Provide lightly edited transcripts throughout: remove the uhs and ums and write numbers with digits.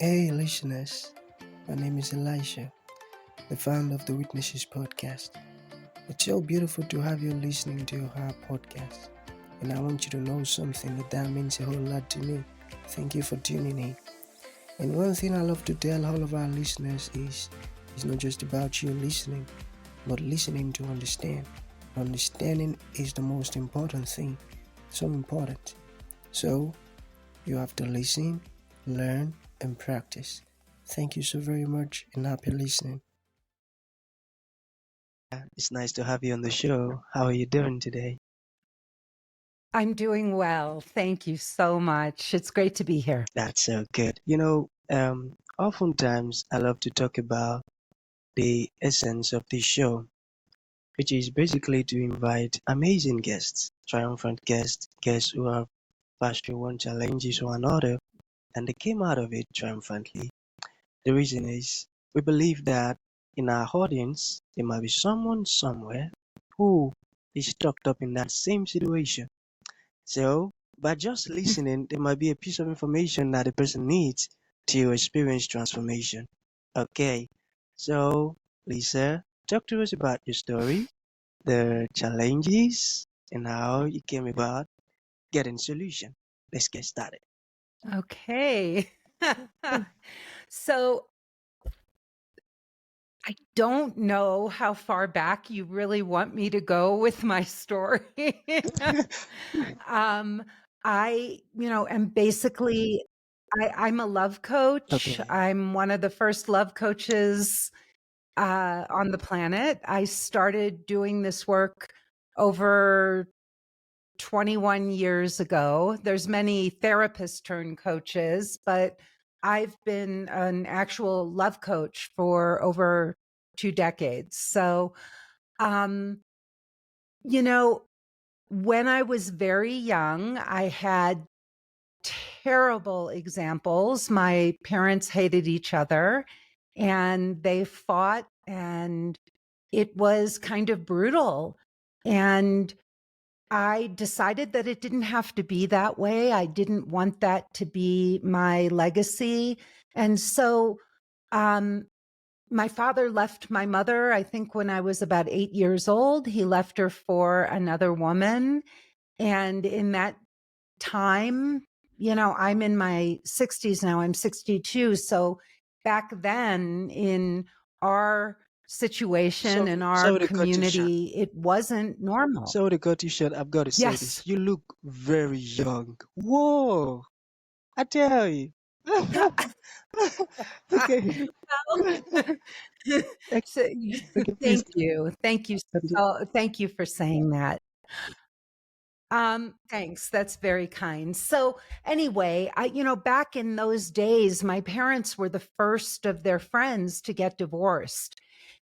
Hey, listeners. My name is Elisha, the founder of the Witnesses podcast. It's so beautiful to have you listening to our podcast. And I want you to know something that means a whole lot to me. Thank you for tuning in. And one thing I love to tell all of our listeners is it's not just about you listening, but listening to understand. Understanding is the most important thing. So important. So you have to listen, learn, and practice. Thank you so very much and happy listening. It's nice to have you on the show. How are you doing today? I'm doing well. Thank you so much. It's great to be here. That's so good. Oftentimes I love to talk about the essence of this show, which is basically to invite amazing guests, triumphant guests, guests who have passed through one challenges or another, and they came out of it triumphantly. The reason is we believe that in our audience, there might be someone somewhere who is stuck up in that same situation. So, by just listening, there might be a piece of information that the person needs to experience transformation. Okay, so Lisa, talk to us about your story, the challenges, and how you came about getting solution. Let's get started. Okay. So I don't know how far back you really want me to go with my story. um, am basically I'm a love coach. Okay, I'm one of the first love coaches on the planet. I started doing this work over 21 years ago. There's many therapists turned coaches, but I've been an actual love coach for over 2 decades. So, um, you know, when I was very young, I had terrible examples. My parents hated each other and they fought, and it was kind of brutal. And I decided that it didn't have to be that way. I didn't want that to be my legacy. And so, um, my father left my mother, I think, when I was about 8 years old. He left her for another woman. And in that time, I'm in my 60s now, I'm 62. So back then, in our situation, in our sorry to cut you short. community, it wasn't normal. Sorry to cut you short. I've got to say this. Yes. You look very young. Whoa, I tell you. Okay. Well, so Okay, please thank you. Thank you. continue. Thank you for saying that. Thanks. That's very kind. So anyway, back in those days, my parents were the first of their friends to get divorced.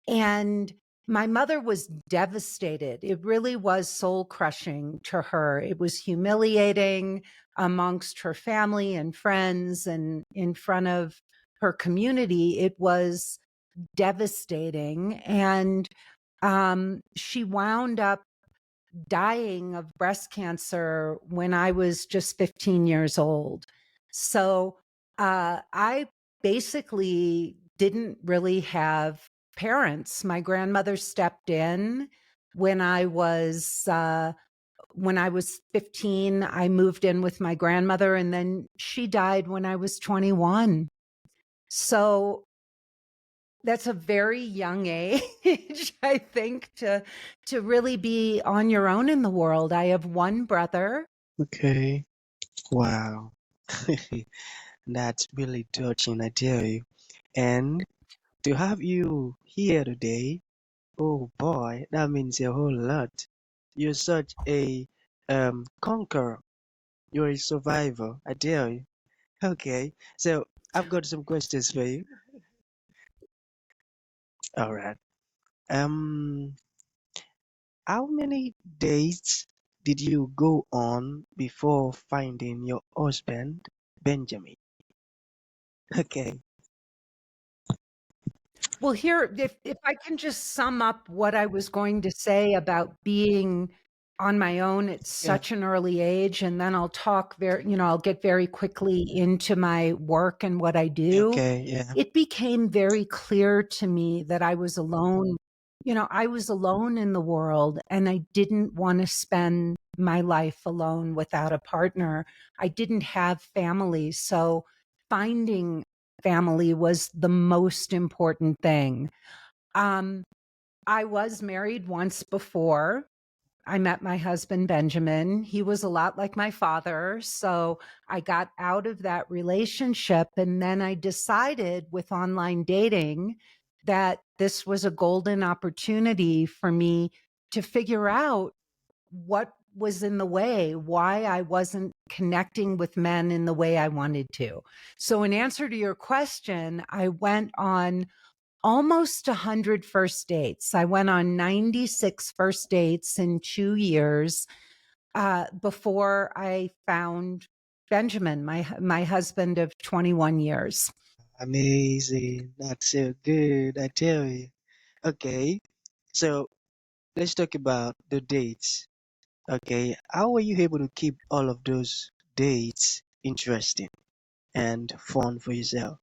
And my mother was devastated. It really was soul crushing to her. It was humiliating amongst her family and friends and in front of her community. It was devastating. And she wound up dying of breast cancer when I was just 15 years old. So I basically didn't really have parents. My grandmother stepped in when I was uh, when I was 15. I moved in with my grandmother, and then she died when I was 21. So that's a very young age, I think, to really be on your own in the world. I have one brother. Okay. Wow. That's really touching, I tell you. And to have you here today, oh boy, that means a whole lot. You're such a conqueror. You're a survivor, I tell you. Okay, so I've got some questions for you. All right. Um, how many dates did you go on before finding your husband, Benjamin? Okay. Well, here, if I can just sum up what I was going to say about being on my own at Yeah. such an early age, and then I'll talk I'll get very quickly into my work and what I do. Okay. Yeah. It became very clear to me that I was alone. I was alone in the world, and I didn't want to spend my life alone without a partner. I didn't have family, so finding family was the most important thing. Um, I was married once before. I met my husband, Benjamin. He was a lot like my father. So I got out of that relationship. And then I decided with online dating that this was a golden opportunity for me to figure out what was in the way, why I wasn't connecting with men in the way I wanted to. So, in answer to your question, I went on almost 100 first dates. I went on 96 first dates in 2 years before I found Benjamin, my husband of 21 years. Amazing. That's so good. I tell you. Okay. So let's talk about the dates. Okay. How were you able to keep all of those dates interesting and fun for yourself?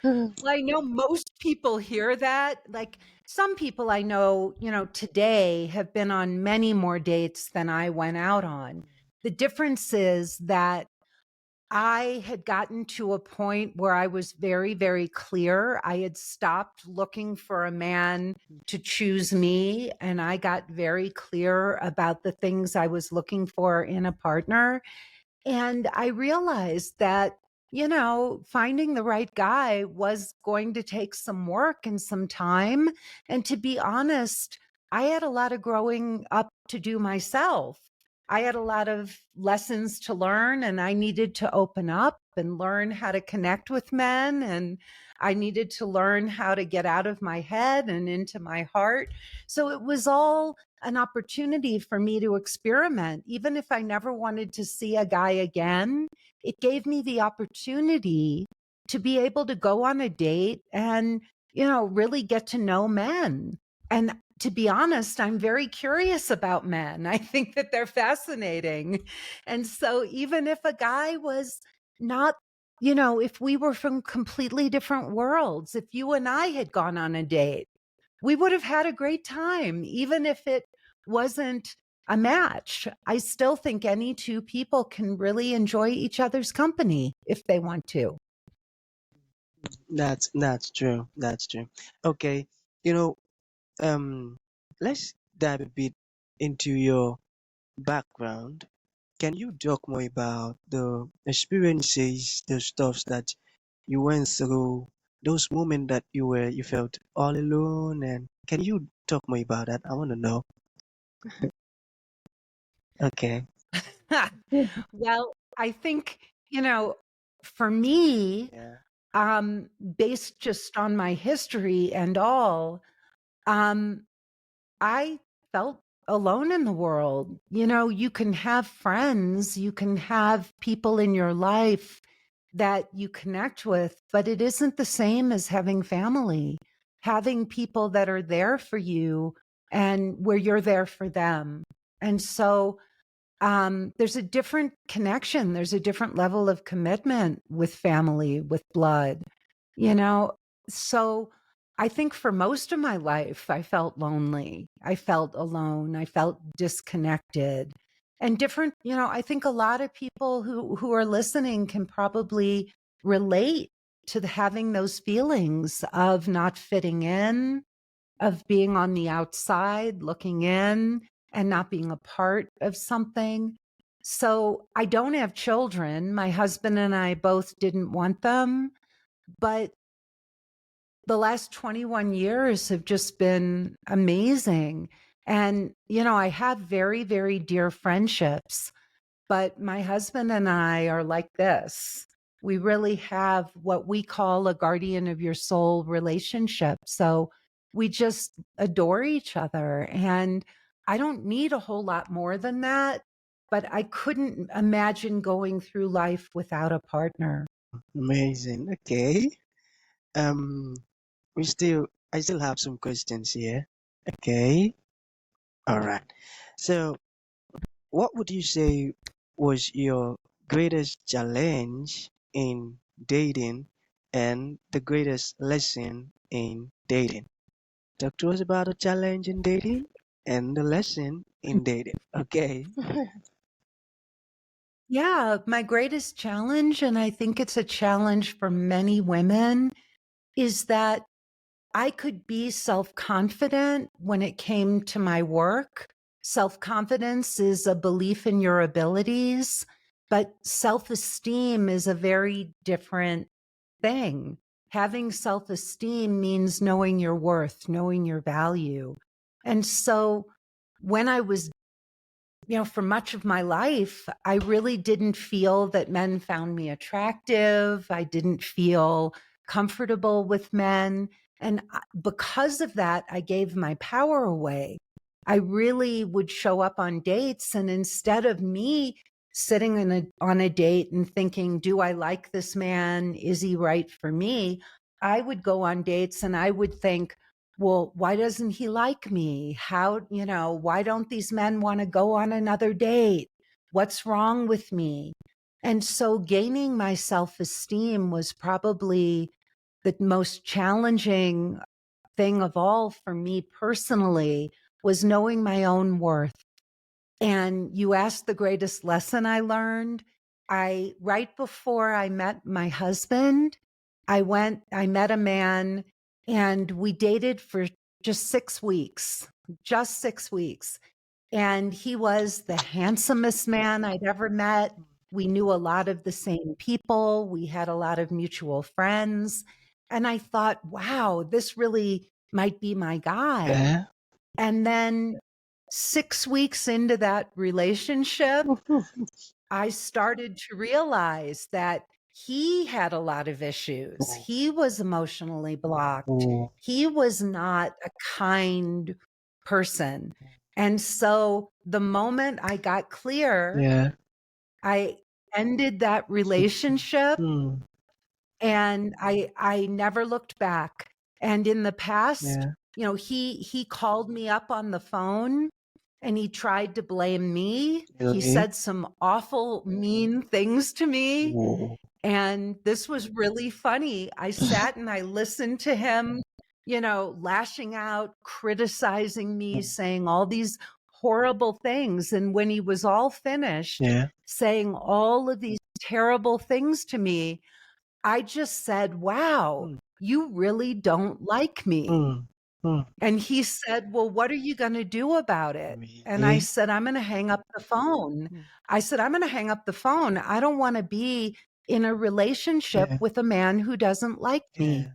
Well, I know most people hear that. Like some people I know, today have been on many more dates than I went out on. The difference is that I had gotten to a point where I was very, very clear. I had stopped looking for a man to choose me, and I got very clear about the things I was looking for in a partner. And I realized that, finding the right guy was going to take some work and some time. And to be honest, I had a lot of growing up to do myself. I had a lot of lessons to learn, and I needed to open up and learn how to connect with men. And I needed to learn how to get out of my head and into my heart. So it was all an opportunity for me to experiment. Even if I never wanted to see a guy again, it gave me the opportunity to be able to go on a date and, really get to know men. And to be honest, I'm very curious about men. I think that they're fascinating. And so even if a guy was not, if we were from completely different worlds, if you and I had gone on a date, we would have had a great time, even if it wasn't a match. I still think any two people can really enjoy each other's company if they want to. That's true. That's true. Okay. You know, um, let's dive a bit into your background. Can you talk more about the experiences, the stuffs that you went through, those moments that you felt all alone, and can you talk more about that? I want to know. Okay. Well, I think, for me, Yeah. based just on my history and all, um, I felt alone in the world. You can have friends, you can have people in your life that you connect with, but it isn't the same as having family, having people that are there for you and where you're there for them. And so there's a different connection. There's a different level of commitment with family, with blood, you know? So I think for most of my life, I felt lonely. I felt alone. I felt disconnected and different. I think a lot of people who are listening can probably relate to having those feelings of not fitting in, of being on the outside, looking in, and not being a part of something. So I don't have children. My husband and I both didn't want them, but the last 21 years have just been amazing. And, I have very, very dear friendships, but my husband and I are like this. We really have what we call a guardian of your soul relationship. So we just adore each other. And I don't need a whole lot more than that, but I couldn't imagine going through life without a partner. Amazing. Okay. Um, I still have some questions here. Okay. All right. So, what would you say was your greatest challenge in dating and the greatest lesson in dating? Talk to us about a challenge in dating and the lesson in dating. Okay. Yeah, my greatest challenge, and I think it's a challenge for many women, is that I could be self confident when it came to my work. Self confidence is a belief in your abilities, but self esteem is a very different thing. Having self esteem means knowing your worth, knowing your value. And so when I was for much of my life, I really didn't feel that men found me attractive. I didn't feel comfortable with men. And because of that, I gave my power away. I really would show up on dates, and instead of me sitting on a date and thinking, do I like this man? Is he right for me? I would go on dates and I would think, well, why doesn't he like me? Why don't these men want to go on another date? What's wrong with me? And so gaining my self esteem was probably the most challenging thing of all for me personally, was knowing my own worth. And you asked the greatest lesson I learned. Right before I met my husband, I met a man and we dated for just 6 weeks, just 6 weeks. And he was the handsomest man I'd ever met. We knew a lot of the same people. We had a lot of mutual friends. And I thought, wow, this really might be my guy. Yeah. And then 6 weeks into that relationship, I started to realize that he had a lot of issues. He was emotionally blocked. Oh, He was not a kind person. And so the moment I got clear, yeah. I ended that relationship Hmm. and I never looked back. And in the past, Yeah. he called me up on the phone and he tried to blame me. He Really? said some awful, mean things to me. Oh. And this was really funny. I sat and I listened to him, lashing out, criticizing me, saying all these horrible things. And when he was all finished, Yeah. saying all of these terrible things to me, I just said, wow, Hmm. you really don't like me. Hmm. Hmm. And he said, well, what are you going to do about it? And I Really? said, I'm going to hang up the phone. Hmm. I said, I'm going to hang up the phone. I don't want to be in a relationship Yeah. with a man who doesn't like me. Yeah.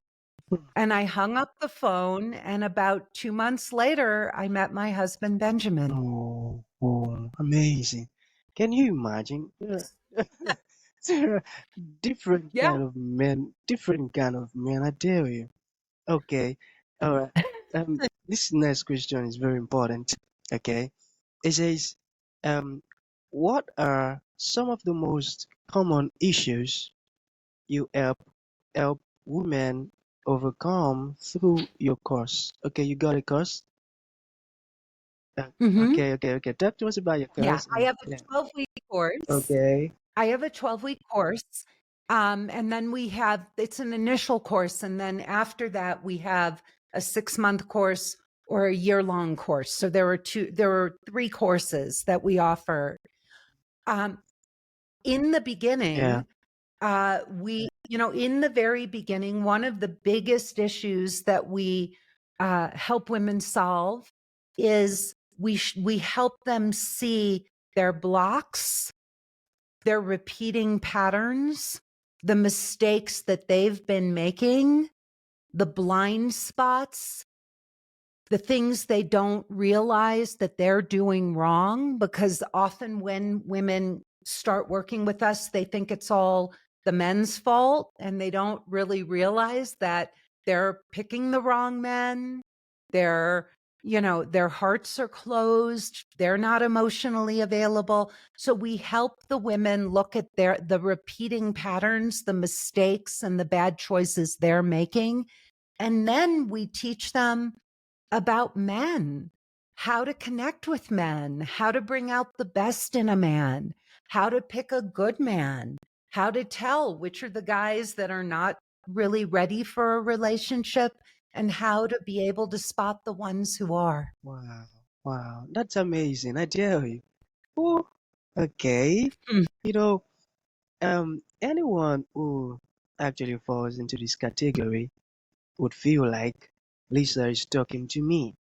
Hmm. And I hung up the phone. And about 2 months later, I met my husband, Benjamin. Oh, oh, amazing. Can you imagine? There are different Yeah. kind of men, different kind of men, I tell you. Okay. All right. This next question is very important. Okay. It says, um, what are some of the most common issues you help women overcome through your course? Okay, you got a course? Hmm. Okay. Talk to us about your Yeah. course I and have a yeah. 12-week course. Okay. I have a 12-week course. And then it's an initial course. And then after that, we have a 6-month course or a year-long course. So there are 3 courses that we offer. Um, in the Yeah. beginning, in the very beginning, one of the biggest issues that we help women solve is we help them see their blocks, their repeating patterns, the mistakes that they've been making, the blind spots, the things they don't realize that they're doing wrong. Because often when women start working with us, they think it's all the men's fault and they don't really realize that they're picking the wrong men. They're, their hearts are closed. They're not emotionally available. So we help the women look at the repeating patterns, the mistakes and the bad choices they're making. And then we teach them about men. how to connect with men, how to bring out the best in a man, how to pick a good man, how to tell which are the guys that are not really ready for a relationship, and how to be able to spot the ones who are. Wow, wow, that's amazing. I tell you. Oh, okay. Hmm. You know, anyone who actually falls into this category would feel like Lisa is talking to me.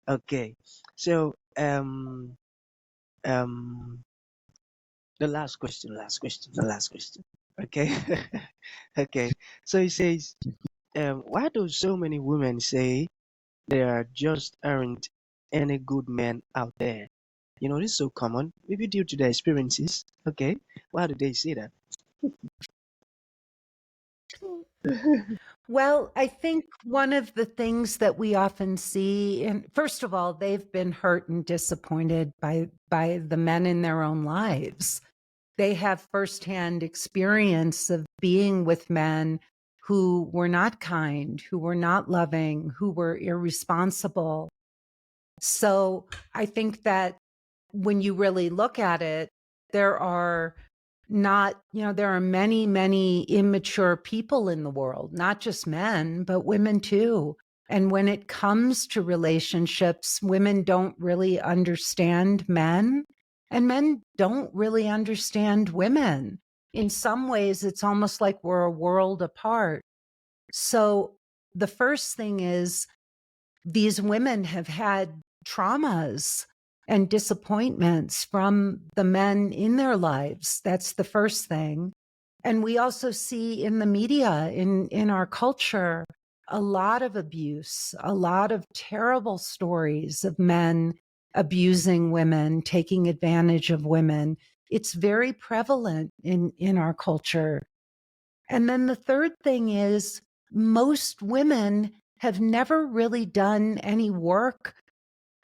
Okay, so um, the last question. Okay, okay. So he says, why do so many women say there just aren't any good men out there? You know, this is so common, maybe due to their experiences. Okay, why do they say that? Well, I think one of the things that we often see, and first of all, they've been hurt and disappointed by the men in their own lives. They have firsthand experience of being with men who were not kind, who were not loving, who were irresponsible. So I think that when you really look at it, there are there are many, many immature people in the world, not just men, but women too. And when it comes to relationships, women don't really understand men, and men don't really understand women. In some ways, it's almost like we're a world apart. So the first thing is these women have had traumas and disappointments from the men in their lives. That's the first thing. And we also see in the media, in our culture, a lot of abuse, a lot of terrible stories of men abusing women, taking advantage of women. It's very prevalent in our culture. And then the third thing is most women have never really done any work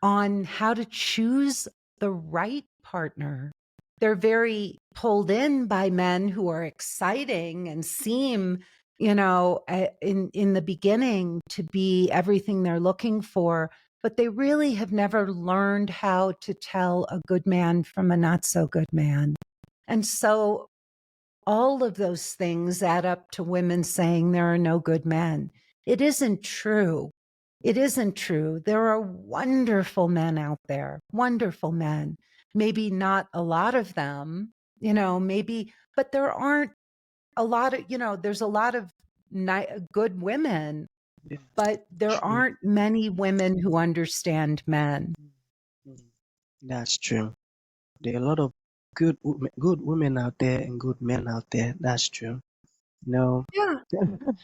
on how to choose the right partner. They're very pulled in by men who are exciting and seem, in the beginning to be everything they're looking for, but they really have never learned how to tell a good man from a not so good man. And so all of those things add up to women saying there are no good men. It isn't true. It isn't true. There are wonderful men out there, wonderful men. Maybe not a lot of them, maybe, but there aren't a lot of, there's a lot of good women, Yeah, but there true. aren't many women who understand men. Mm, that's true. There are a lot of good women out there and good men out there. That's true. No, Yeah,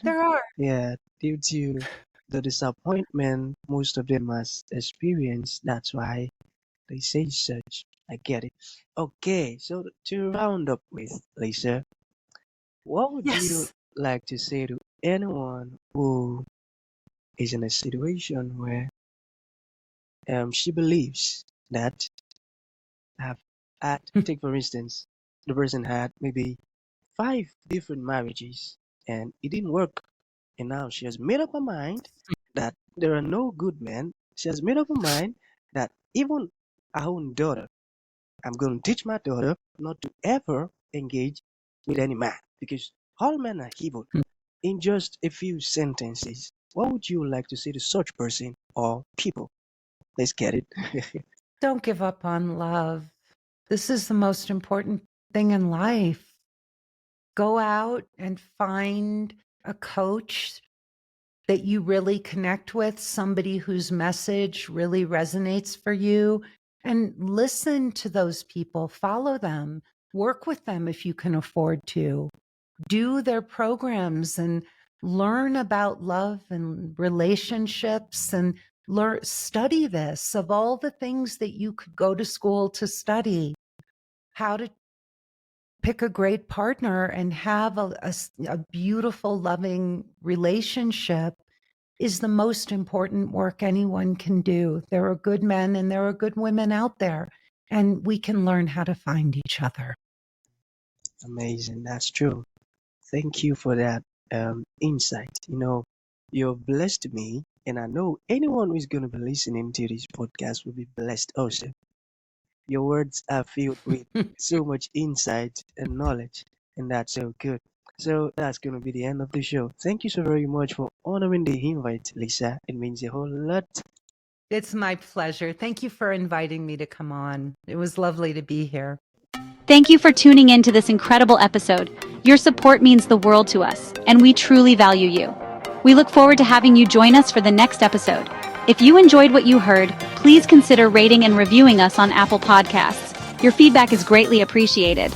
there are. yeah, due to the disappointment most of them has experienced, that's why they say such. I get it. Okay, so to round up with, Lisa, what would you Yes. like to say to anyone who is in a situation where she believes that have had, take for instance, the person had maybe 5 different marriages and it didn't work. And now she has made up her mind that there are no good men. She has made up her mind that even her own daughter, I'm going to teach my daughter not to ever engage with any man because all men are evil. In just a few sentences, what would you like to say to such person or people? Let's get it. Don't give up on love. This is the most important thing in life. Go out and find a coach that you really connect with, somebody whose message really resonates for you, and listen to those people, follow them, work with them if you can afford to, do their programs and learn about love and relationships and study this of all the things that you could go to school to study, how to pick a great partner and have a beautiful, loving relationship is the most important work anyone can do. There are good men and there are good women out there, and we can learn how to find each other. Amazing. That's true. Thank you for that insight. You know, you've blessed me And I know anyone who is going to be listening to this podcast will be blessed also. Your words are filled with so much insight and knowledge, and that's so good. So that's going to be the end of the show. Thank you so very much for honoring the invite, Lisa. It means a whole lot. It's my pleasure. Thank you for inviting me to come on. It was lovely to be here. Thank you for tuning in to this incredible episode. Your support means the world to us, and we truly value you. We look forward to having you join us for the next episode. If you enjoyed what you heard, please consider rating and reviewing us on Apple Podcasts. Your feedback is greatly appreciated.